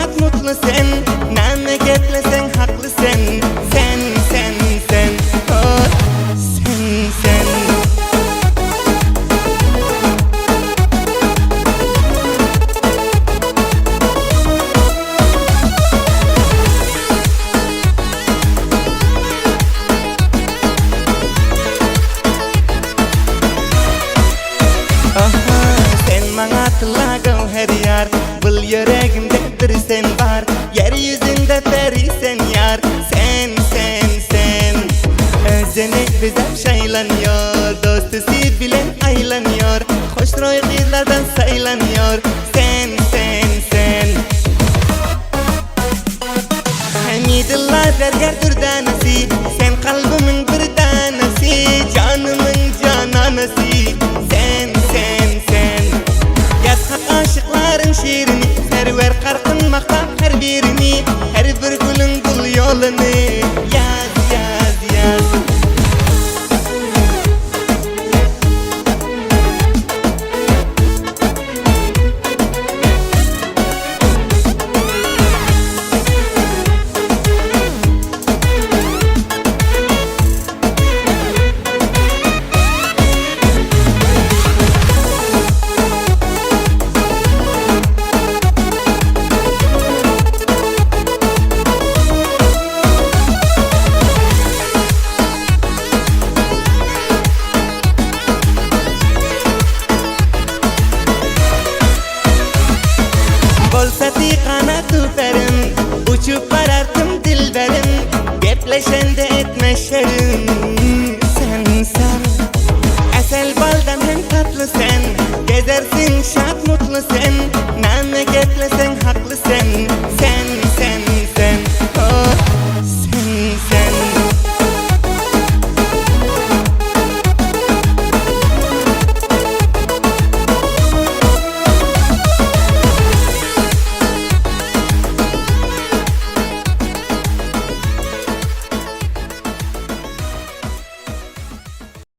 saat mutlu sen, neme getlesen haklı sen. Sen, sen, sen, oh, sen, sen. Her yar, bul yüreğimde bir sen var. Yeryüzünde peri sen yar. Sen, sen, sen. Özenek bize şeylanıyor, dostu bilen aylanıyor. Hoş roylardan saylanıyor. Sen, sen, sen. Hamidullah derger dürdanesi, sen kalbimin bir tanesi, canımın cananesi. Sen, sen, sen. Aşıkların şiirini server karkın makta